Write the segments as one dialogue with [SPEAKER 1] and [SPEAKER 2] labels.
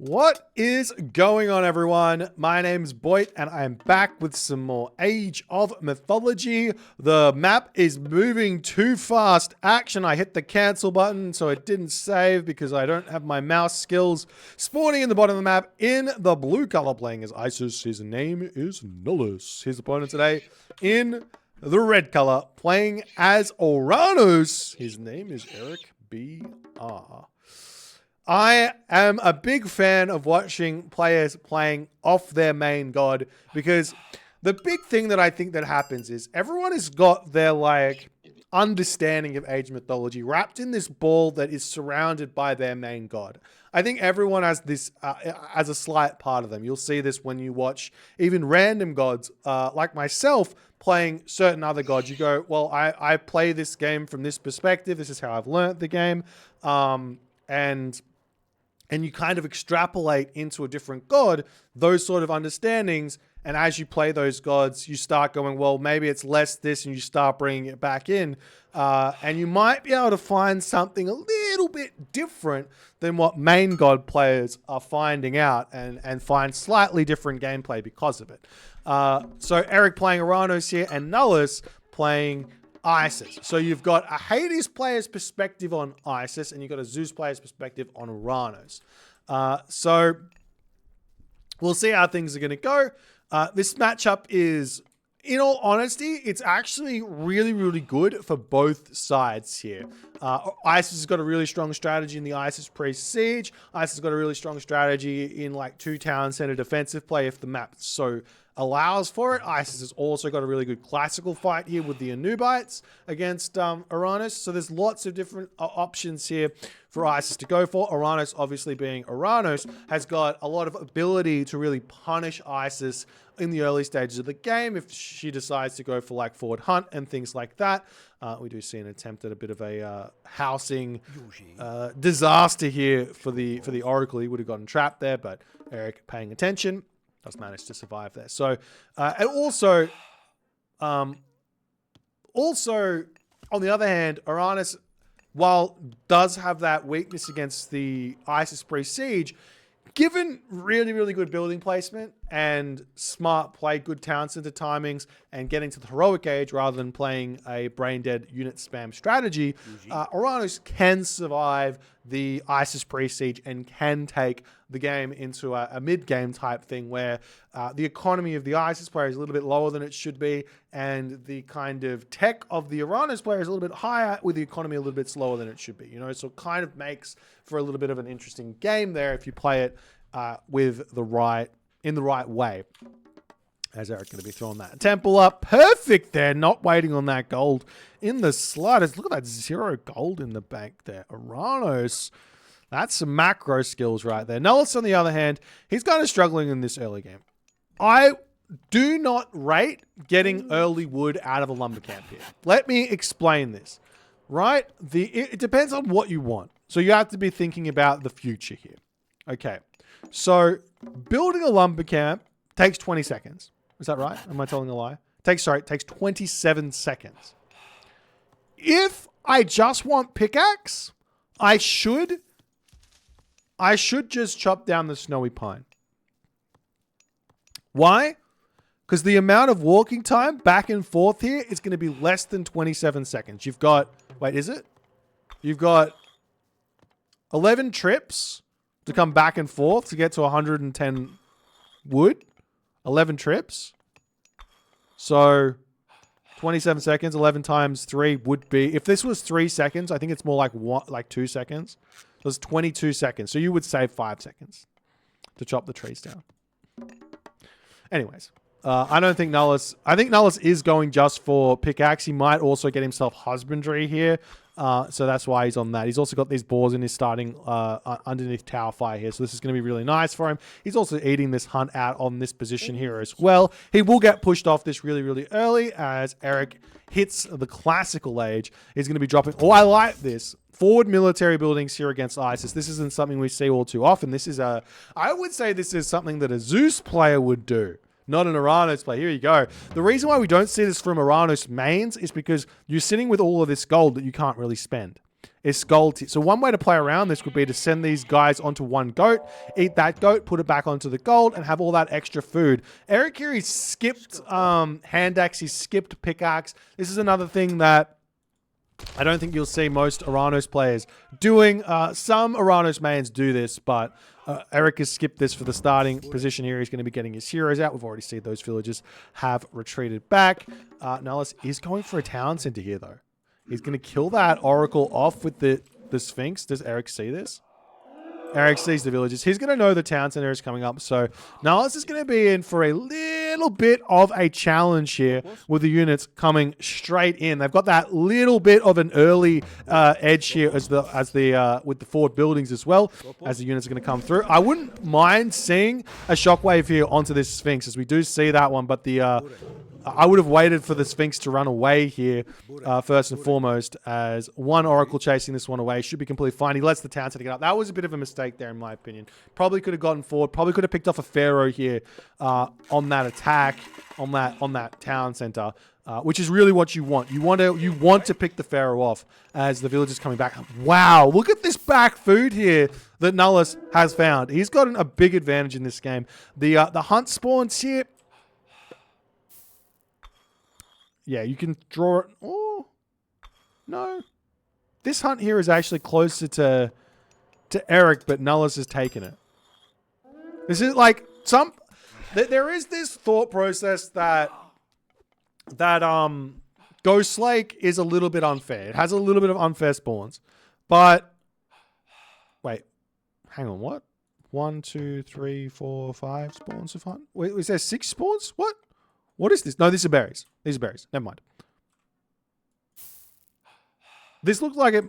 [SPEAKER 1] What is going on, everyone? My name's Boit, and I am back with some more Age of Mythology. The map is moving too fast. Action, I hit the cancel button, so it didn't save because I don't have my mouse skills. Spawning in the bottom of the map in the blue color, playing as Isis. His name is Nullus. His opponent today in the red color, playing as Oranos. His name is Eric BR. I am a big fan of watching players playing off their main god, because the big thing that I think that happens is everyone has got their understanding of Age mythology wrapped in this ball that is surrounded by their main god. I think everyone has this as a slight part of them. You'll see this when you watch even random gods like myself playing certain other gods. You go, well, I play this game from this perspective. This is how I've learnt the game. And you kind of extrapolate into a different god those sort of understandings. And as you play those gods, you start going, well, maybe it's less this, and you start bringing it back in. And you might be able to find something a little bit different than what main god players are finding out, and find slightly different gameplay because of it. So Eric playing Oranos here, and Nullus playing Isis. So you've got a Hades player's perspective on Isis, and you've got a Zeus player's perspective on Oranos. So we'll see how things are going to go. This matchup is, in all honesty, it's actually really, really good for both sides here. Isis has got a really strong strategy in the Isis Pre-Siege. Isis has got a really strong strategy in two town center defensive play if the map so allows for it. Isis has also got a really good classical fight here with the Anubites against Oranos. So there's lots of different options here for Isis to go for. Oranos, obviously being Oranos, has got a lot of ability to really punish Isis in the early stages of the game if she decides to go for forward hunt and things like that. We do see an attempt at a bit of a housing disaster here for the Oracle. He would have gotten trapped there, but Eric paying attention does manage to survive there. So, and also on the other hand, Oranos, while does have that weakness against the Isis Pre-Siege, given really, really good building placement and smart play, good town center timings, and getting to the heroic age rather than playing a brain-dead unit spam strategy, Oranos can survive the Isis Pre-Siege and can take the game into a mid-game type thing where the economy of the Isis player is a little bit lower than it should be, and the kind of tech of the Oranos player is a little bit higher with the economy a little bit slower than it should be. So it kind of makes for a little bit of an interesting game there if you play it in the right way. As Eric going to be throwing that temple up. Perfect there. Not waiting on that gold in the sliders. Look at that 0 gold in the bank there. Oranos. That's some macro skills right there. Nullus, on the other hand, he's kind of struggling in this early game. I do not rate getting early wood out of a lumber camp here. Let me explain this. Right? It depends on what you want. So you have to be thinking about the future here. Okay. So building a lumber camp takes 20 seconds. Is that right? Am I telling a lie? It takes 27 seconds. If I just want pickaxe, I should just chop down the snowy pine. Why? Because the amount of walking time back and forth here is going to be less than 27 seconds. You've got, wait, is it? You've got 11 trips to come back and forth to get to 110 wood. 11 trips. So 27 seconds, 11 times 3 would be, if this was 3 seconds, I think it's more like 2 seconds. So it's 22 seconds. So you would save 5 seconds to chop the trees down. Anyways, I don't think Nullus, I think Nullus is going just for pickaxe. He might also get himself husbandry here. So that's why he's on that. He's also got these boars in his starting underneath tower fire here. So this is going to be really nice for him. He's also eating this hunt out on this position here as well. He will get pushed off this really, really early as Eric hits the classical age. He's going to be dropping. Oh, I like this. Forward military buildings here against Isis. This isn't something we see all too often. This is I would say this is something that a Zeus player would do. Not an Oranos play. Here you go. The reason why we don't see this from Oranos mains is because you're sitting with all of this gold that you can't really spend. is gold. So one way to play around this would be to send these guys onto one goat, eat that goat, put it back onto the gold, and have all that extra food. Eric here, he's skipped hand axe, he's skipped pickaxe. This is another thing that I don't think you'll see most Oranos players doing. Some Oranos mains do this, but Eric has skipped this for the starting position here. He's going to be getting his heroes out. We've already seen those villagers have retreated back. Nullus is going for a town center here, though. He's going to kill that Oracle off with the Sphinx. Does Eric see this? Eric sees the villagers. He's going to know the town center is coming up. So Nullus is going to be in for a little bit of a challenge here with the units coming straight in. They've got that little bit of an early edge here with the forward buildings as well, as the units are going to come through. I wouldn't mind seeing a shockwave here onto this Sphinx, as we do see that one, but I would have waited for the Sphinx to run away here first and foremost, as one Oracle chasing this one away should be completely fine. He lets the town center get up. That was a bit of a mistake there, in my opinion. Probably could have gotten forward. Probably could have picked off a Pharaoh here on that attack, on that town center, which is really what you want. You want to pick the Pharaoh off as the villagers coming back. Wow, look at this back food here that Nullus has found. He's gotten a big advantage in this game. The hunt spawns here. Yeah, you can draw it. Oh, no. This hunt here is actually closer to Eric, but Nullus has taken it. This is like there is this thought process that Ghost Lake is a little bit unfair. It has a little bit of unfair spawns. But wait, hang on, what? 1, 2, 3, 4, 5 spawns of hunt? Wait, is there 6 spawns? What? What is this? No, these are berries. These are berries. Never mind. This looks like it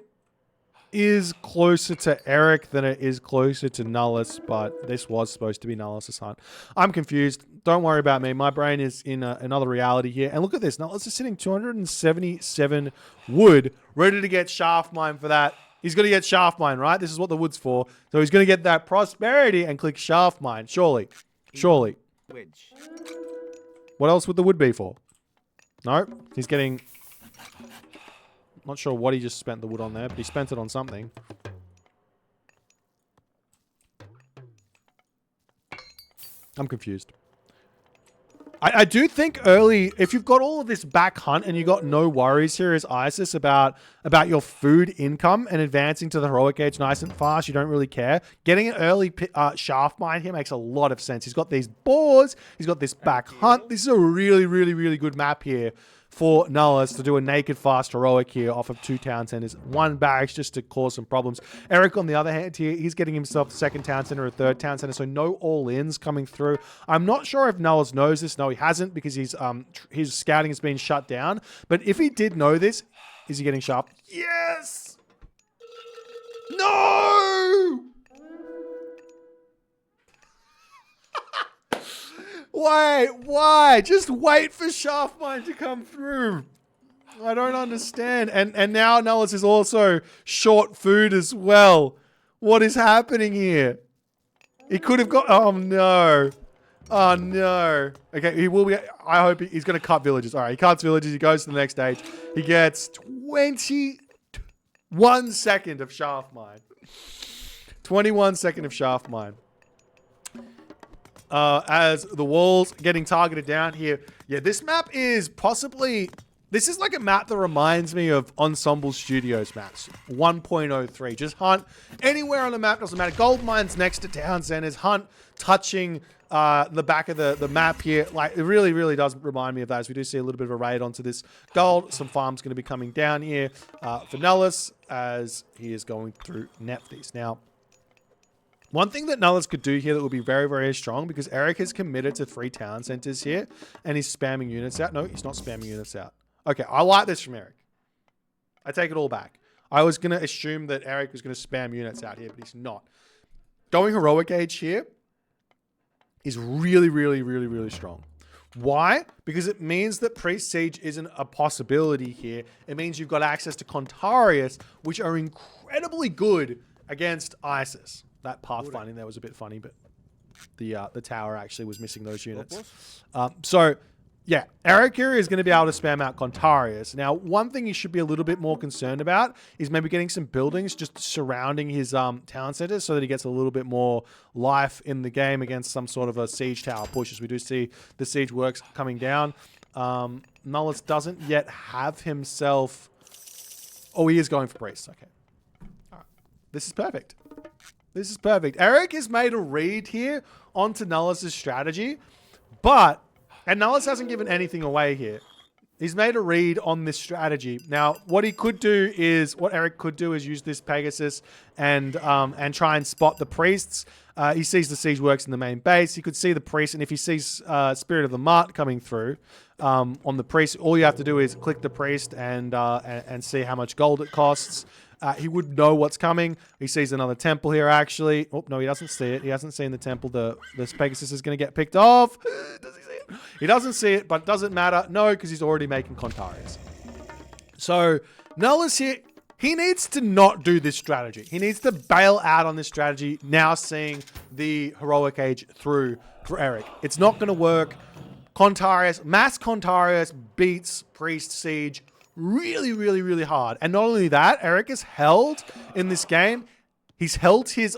[SPEAKER 1] is closer to Eric than it is closer to Nullus, but this was supposed to be Nullus's hunt. I'm confused. Don't worry about me. My brain is in another reality here. And look at this. Nullus is sitting 277 wood, ready to get shaft mine for that. He's going to get shaft mine, right? This is what the wood's for. So he's going to get that prosperity and click shaft mine. Surely. Surely. What else would the wood be for? No, he's getting... Not sure what he just spent the wood on there, but he spent it on something. I'm confused. I do think early, if you've got all of this back hunt and you got no worries here as Isis about your food income and advancing to the heroic age nice and fast, you don't really care. Getting an early shaft mine here makes a lot of sense. He's got these boars, he's got this back hunt. This is a really, really, really good map here for Nullus to do a naked fast heroic here off of 2 town centers. 1 barracks just to cause some problems. Eric, on the other hand here, he's getting himself a 2nd town center, a 3rd town center, so no all-ins coming through. I'm not sure if Nullus knows this. No, he hasn't, because his scouting has been shut down. But if he did know this, is he getting sharp? Yes! No! Why? Just wait for shaft mine to come through. I don't understand. And now Nullus is also short food as well. What is happening here? He could have got... Oh, no. Oh, no. Okay, he will be... I hope he's going to cut villages. All right, he cuts villages. He goes to the next stage. He gets 21 second of shaft mine. 21 second of shaft mine. As the walls getting targeted down here. Yeah, this map is possibly... This is like a map that reminds me of Ensemble Studios maps. 1.03. Just hunt anywhere on the map. Doesn't matter. Gold mines next to town centers. Hunt touching the back of the map here. Like, it really, really does remind me of that. As we do see a little bit of a raid onto this gold. Some farms going to be coming down here for Nullus as he is going through Nephthys. Now, one thing that Nullus could do here that would be very, very strong, because Eric has committed to 3 town centers here and he's spamming units out. No, he's not spamming units out. Okay, I like this from Eric. I take it all back. I was going to assume that Eric was going to spam units out here, but he's not. Going heroic age here is really, really, really, really strong. Why? Because it means that Priest-Siege isn't a possibility here. It means you've got access to Contarius, which are incredibly good against Isis. That pathfinding there was a bit funny, but the tower actually was missing those units. So Yeah, Eric here is going to be able to spam out Contarius. Now, one thing he should be a little bit more concerned about is maybe getting some buildings just surrounding his town centers so that he gets a little bit more life in the game against some sort of a siege tower push, as we do see the siege works coming down. Nullus doesn't yet have himself... Oh, he is going for priest. Okay. All right. This is perfect. This is perfect. Eric has made a read here onto Nullus's strategy, but... And Nullus hasn't given anything away here. He's made a read on this strategy. Now, what Eric could do is use this Pegasus and try and spot the priests. He sees the siege works in the main base. He could see the priest, and if he sees Spirit of the Mart coming through on the priest, all you have to do is click the priest and see how much gold it costs. He would know what's coming. He sees another temple here, actually. Oh, no, he doesn't see it. He hasn't seen the temple. This Pegasus is going to get picked off. Does he see it? He doesn't see it, but it doesn't matter. No, because he's already making Contarius. So, Nullus here, he needs to not do this strategy. He needs to bail out on this strategy, now seeing the Heroic Age through for Eric. It's not going to work. Mass Contarius beats Priest Siege really, really, really hard. And not only that, Eric is held in this game. He's held his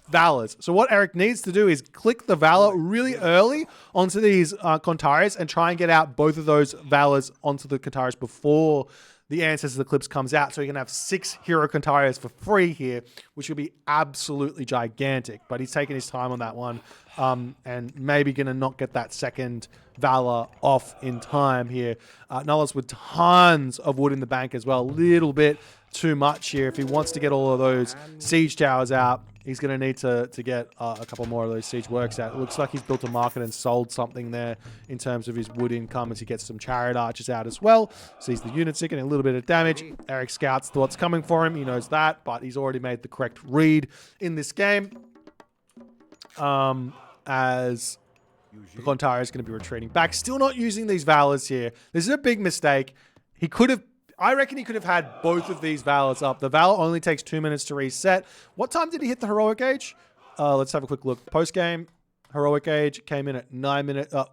[SPEAKER 1] Valors. So what Eric needs to do is click the Valor really early onto these Contarius and try and get out both of those Valors onto the Contarius before the Ancestors Eclipse comes out, so he can have 6 Hero Contarius for free here, which would be absolutely gigantic. But he's taking his time on that one, and maybe going to not get that second Valor off in time here. Nullus with tons of wood in the bank as well. A little bit too much here. If he wants to get all of those siege towers out, he's going to need to get a couple more of those siege works out. It looks like he's built a market and sold something there in terms of his wood income as he gets some chariot archers out as well. Sees the units taking a little bit of damage. Eric scouts what's coming for him. He knows that, but he's already made the correct read in this game. As the Contarius is going to be retreating back. Still not using these Valors here. This is a big mistake. I reckon he could have had both of these Valors up. The Valor only takes 2 minutes to reset. What time did he hit the Heroic Age? Let's have a quick look. Post-game, Heroic Age came in at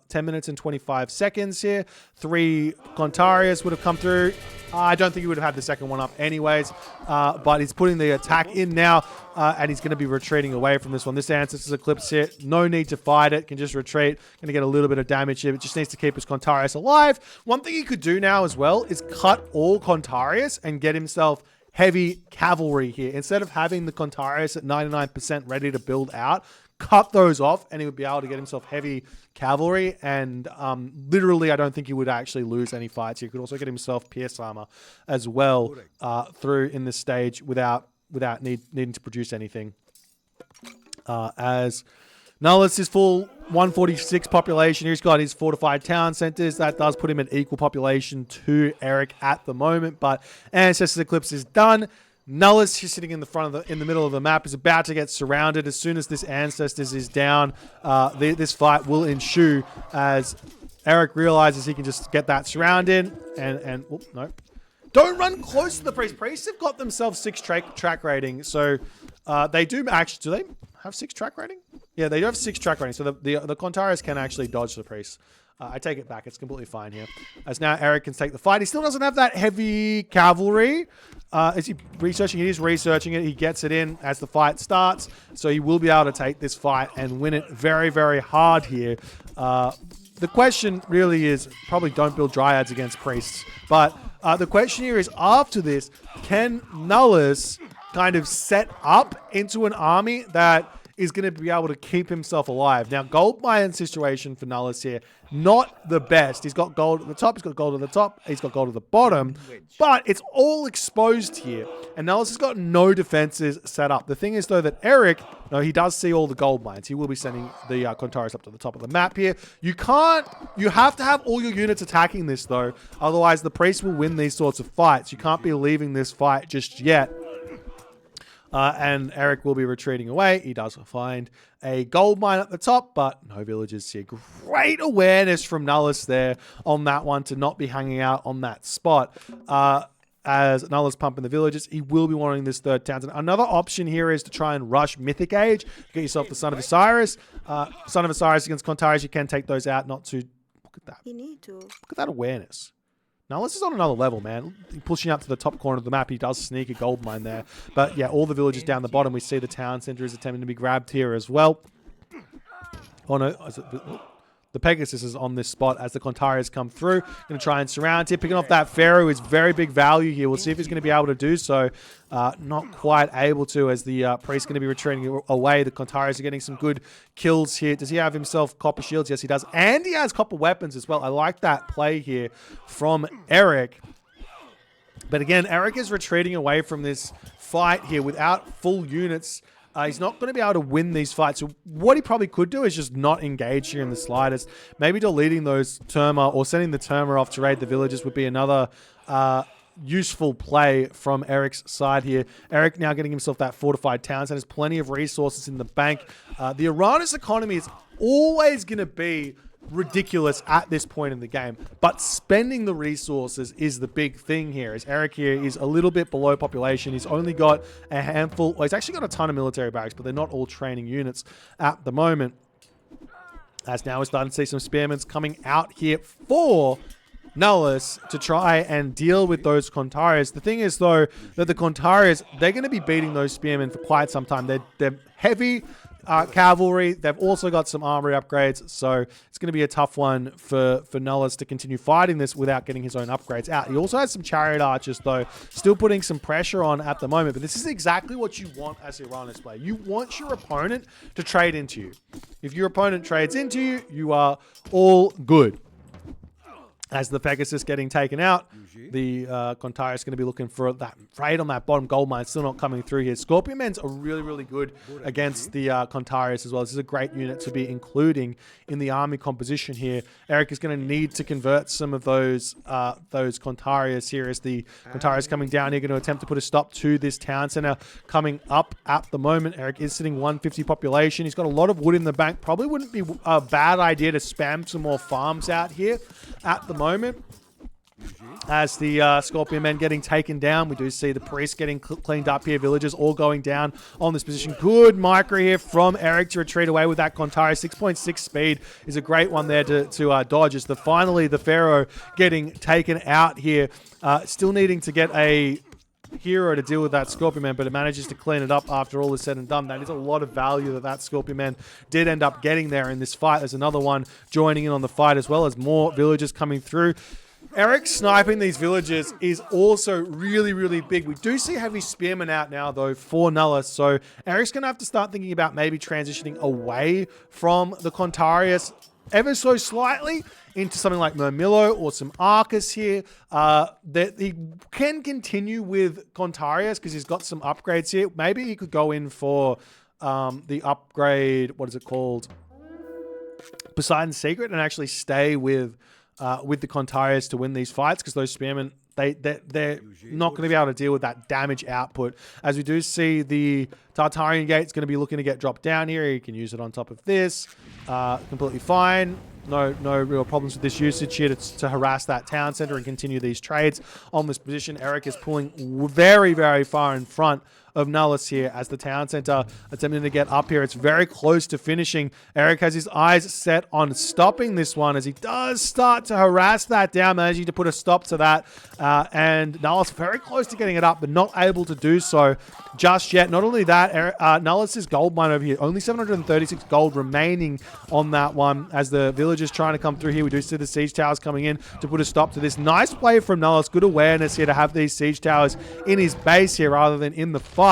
[SPEAKER 1] 10 minutes and 25 seconds here. 3 Contarius would have come through. I don't think he would have had the second one up anyways, but he's putting the attack in now, and he's going to be retreating away from this one. This Ancestors Eclipse here, no need to fight it, can just retreat. Going to get a little bit of damage here, but just needs to keep his Contarius alive. One thing he could do now as well is cut all Contarius and get himself heavy cavalry here. Instead of having the Contarius at 99% ready to build out, cut those off and he would be able to get himself heavy cavalry, and literally I don't think he would actually lose any fights. He could also get himself pierce armor as well through in this stage without needing to produce anything. As Nullus is full 146 population. He's got his fortified town centers. That does put him at equal population to Eric at the moment, but Ancestors Eclipse is done. Nullus is sitting in the middle of the map, is about to get surrounded. As soon as this Ancestors is down, this fight will ensue as Eric realizes he can just get that surround in and no. Don't run close to the priest. Priests have got themselves 6 track rating, so they do actually. Do they have 6 track rating? Yeah, they do have 6 track rating, so the Contarius can actually dodge the priest. I take it back. It's completely fine here. As now Eric can take the fight. He still doesn't have that heavy cavalry. Is he researching? He is researching it. He gets it in as the fight starts. So he will be able to take this fight and win it very, very hard here. The question really is probably don't build dryads against priests. But the question here is after this, can Nullus kind of set up into an army that is going to be able to keep himself alive? Now, gold mine situation for Nullus here, not the best. He's got gold at the top, he's got gold at the top, he's got gold at the bottom, but it's all exposed here. And Nullus has got no defenses set up. The thing is, though, that Eric, no, he does see all the gold mines. He will be sending the Contarius up to the top of the map here. You have to have all your units attacking this, though. Otherwise, the priest will win these sorts of fights. You can't be leaving this fight just yet. And Eric will be retreating away. He does find a gold mine at the top, but no villagers here. Great awareness from Nullus there on that one to not be hanging out on that spot. As Nullus pumping the villages, he will be wanting this 3rd town. Another option here is to try and rush Mythic Age. Get yourself the Son of Osiris. Son of Osiris against Contarius, you can take those out. Not too at that.
[SPEAKER 2] You need to.
[SPEAKER 1] Look at that awareness. Nullus is on another level, man. Pushing up to the top corner of the map, he does sneak a gold mine there. But yeah, all the villages down the bottom, we see the town center is attempting to be grabbed here as well. Oh no, the Pegasus is on this spot as the Contarius come through. Going to try and surround here. Picking off that Pharaoh is very big value here. We'll see if he's going to be able to do so. Not quite able to, as the priest's going to be retreating away. The Contarius are getting some good kills here. Does he have himself copper shields? Yes, he does. And he has copper weapons as well. I like that play here from Eric. But again, Eric is retreating away from this fight here without full units. He's not going to be able to win these fights. So what he probably could do is just not engage here in the slightest. Maybe deleting those Terma or sending the Terma off to raid the villages would be another useful play from Eric's side here. Eric now getting himself that fortified town. So there's plenty of resources in the bank. The Oranos economy is always going to be ridiculous at this point in the game, but spending the resources is the big thing here. As Eric here is a little bit below population. He's only got a handful, well, he's actually got a ton of military barracks, but they're not all training units at the moment. As now we're starting to see some spearmen coming out here for Nullus to try and deal with those Contarius. The thing is, though, that the Contarius, they're going to be beating those spearmen for quite some time. They're heavy cavalry. They've also got some armory upgrades, so it's going to be a tough one for Nullus to continue fighting this without getting his own upgrades out. He also has some chariot archers, though, still putting some pressure on at the moment, but this is exactly what you want as a Oranos player. You want your opponent to trade into you. If your opponent trades into you, you are all good. As the Pegasus getting taken out, the Contarius is going to be looking for that raid on that bottom gold mine. Still not coming through here. Scorpion Men's are really, really good against the Contarius as well. This is a great unit to be including in the army composition here. Eric is going to need to convert some of those Contarius here, as the Contarius coming down here, going to attempt to put a stop to this town center coming up at the moment. Eric is sitting 150 population. He's got a lot of wood in the bank. Probably wouldn't be a bad idea to spam some more farms out here at the moment. As the Scorpion Men getting taken down, we do see the priest getting cleaned up here. Villagers all going down on this position. Good micro here from Eric to retreat away with that Contarius. 6.6 speed is a great one there to dodge. As finally the Pharaoh getting taken out here. Still needing to get a hero to deal with that Scorpion Man, but it manages to clean it up after all is said and done. That is a lot of value that Scorpion Man did end up getting there in this fight. There's another one joining in on the fight, as well as more villagers coming through. Eric sniping these villagers is also really, really big. We do see heavy spearmen out now, though, for Nullus. So Eric's going to have to start thinking about maybe transitioning away from the Contarius ever so slightly into something like Murmillo or some Arcus here. That he can continue with Contarius because he's got some upgrades here. Maybe he could go in for the upgrade, what is it called? Poseidon's Secret, and actually stay with the Contarius to win these fights, because those spearmen, they're not going to be able to deal with that damage output. As we do see the Tartarian Gate's going to be looking to get dropped down here. You can use it on top of this. Completely fine. No real problems with this usage here to harass that town center and continue these trades on this position. Eric is pulling very, very far in front of Nullus here as the town center attempting to get up here. It's very close to finishing. Eric has his eyes set on stopping this one as he does start to harass that down, managing to put a stop to that. And Nullus very close to getting it up, but not able to do so just yet. Not only that, Nullus's gold mine over here, only 736 gold remaining on that one as the villagers trying to come through here. We do see the siege towers coming in to put a stop to this. Nice play from Nullus. Good awareness here to have these siege towers in his base here rather than in the fight.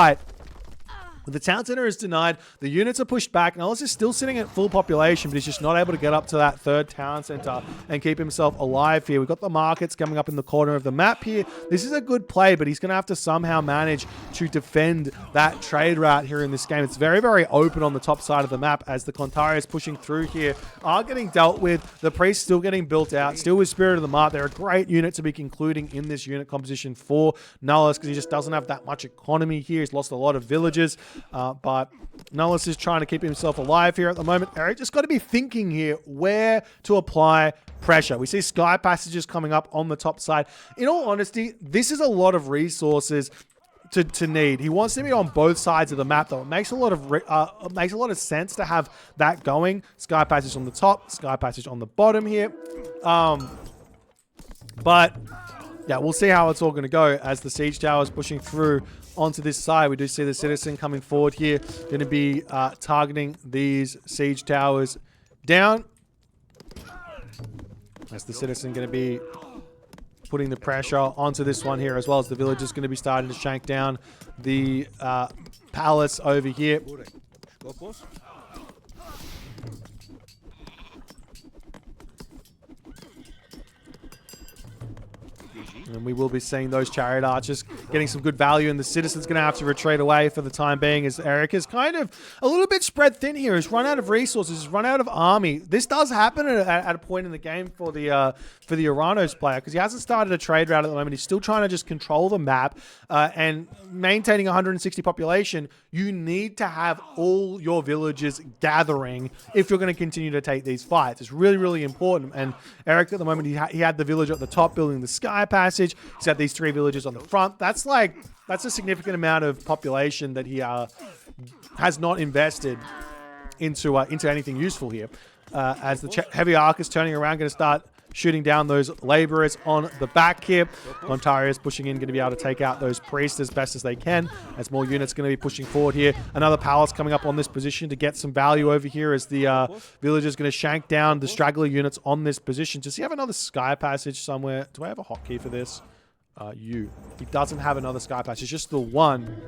[SPEAKER 1] The town center is denied. The units are pushed back. Nullus is still sitting at full population, but he's just not able to get up to that third town center and keep himself alive here. We've got the markets coming up in the corner of the map here. This is a good play, but he's going to have to somehow manage to defend that trade route here in this game. It's very, very open on the top side of the map as the Contarius pushing through here are getting dealt with. The priests still getting built out, still with Spirit of the Mart. They're a great unit to be concluding in this unit composition for Nullus because he just doesn't have that much economy here. He's lost a lot of villagers. But Nullus is trying to keep himself alive here at the moment. Eric just got to be thinking here where to apply pressure. We see sky passages coming up on the top side. In all honesty, this is a lot of resources to need. He wants to be on both sides of the map, though. It makes a lot of sense to have that going. Sky Passage on the top, Sky Passage on the bottom here. But yeah, we'll see how it's all going to go as the siege tower is pushing through onto this side. We do see the citizen coming forward here, going to be targeting these siege towers down. As the citizen going to be putting the pressure onto this one here, as well as the villagers going to be starting to shank down the palace over here. And we will be seeing those chariot archers getting some good value, and the citizen's going to have to retreat away for the time being, as Eric is kind of a little bit spread thin here. He's run out of resources, he's run out of army. This does happen at a point in the game for the Oranos player, because he hasn't started a trade route at the moment. He's still trying to just control the map and maintaining 160 population. You need to have all your villagers gathering if you're going to continue to take these fights. It's really, really important. And Eric, at the moment, he had the villager at the top building the Sky Passage. He's got these 3 villagers on the front. That's a significant amount of population that he has not invested into anything useful here. As the heavy arc is turning around, going to start shooting down those laborers on the back here. Contarius pushing in, going to be able to take out those priests as best as they can, as more units going to be pushing forward here. Another palace coming up on this position to get some value over here, as the villagers going to shank down the straggler units on this position. Does he have another Sky Passage somewhere? Do I have a hotkey for this? He doesn't have another Sky Passage, just the one.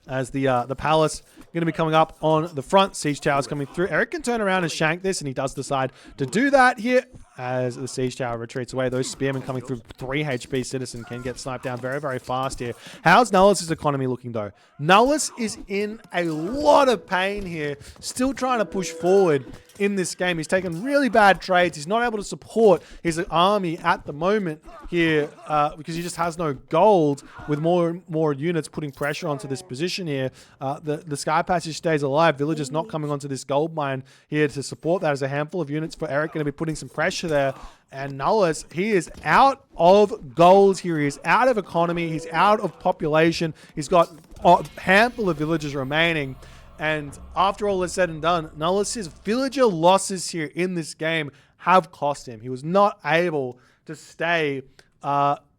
[SPEAKER 1] As the palace going to be coming up on the front. Siege towers coming through. Eric can turn around and shank this, and he does decide to do that here as the siege tower retreats away. Those spearmen coming through 3 HP citizen can get sniped down very, very fast here. How's Nullus' economy looking, though? Nullus is in a lot of pain here, still trying to push forward in this game. He's taken really bad trades. He's not able to support his army at the moment here because he just has no gold, with more units putting pressure onto this position here. The Sky Passage stays alive. Villagers not coming onto this gold mine here to support that. As a handful of units for Eric going to be putting some pressure there. And Nullus, he is out of gold here. He's out of economy. He's out of population. He's got a handful of villagers remaining. And after all is said and done, Nullus' villager losses here in this game have cost him. He was not able to stay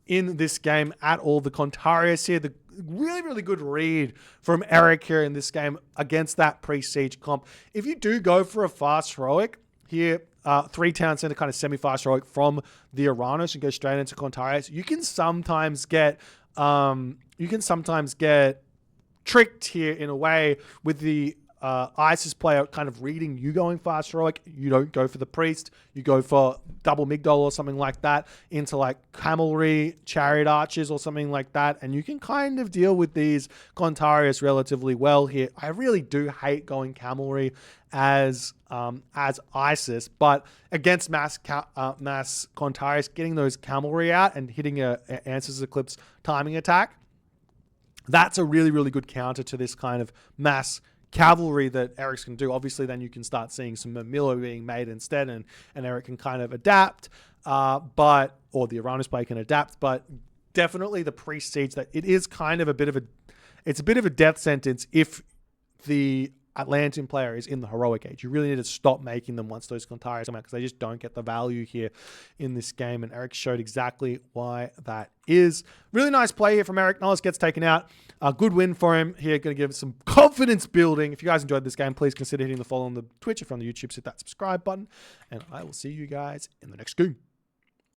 [SPEAKER 1] in this game at all. The Contarius here, the really, really good read from Eric here in this game against that pre-siege comp. If you do go for a fast heroic here, 3 town center kind of semi-fast heroic from the Oranos and go straight into Contarius, you can sometimes get tricked here in a way with the ISIS player kind of reading you going fast heroic. You don't go for the priest, you go for double Migdol or something like that into like cavalry, chariot archers or something like that, and you can kind of deal with these Contarius relatively well here. I really do hate going cavalry as ISIS, but against mass Contarius, getting those cavalry out and hitting a Answers Eclipse timing attack, that's a really, really good counter to this kind of mass cavalry that Eric's can do. Obviously, then you can start seeing some Milo being made instead, and Eric can kind of adapt, or the Oranos player can adapt, but definitely the pre-siege, that it is kind of a bit of a death sentence if the Atlantean player is in the heroic age. You really need to stop making them once those Contarius come out, because they just don't get the value here in this game, and Eric showed exactly why that is. Really nice play here from Eric. Nullus gets taken out. A good win for him here. Going to give some confidence building. If you guys enjoyed this game, please consider hitting the follow on the Twitch. If you're on the YouTube, hit that subscribe button, and I will see you guys in the next game.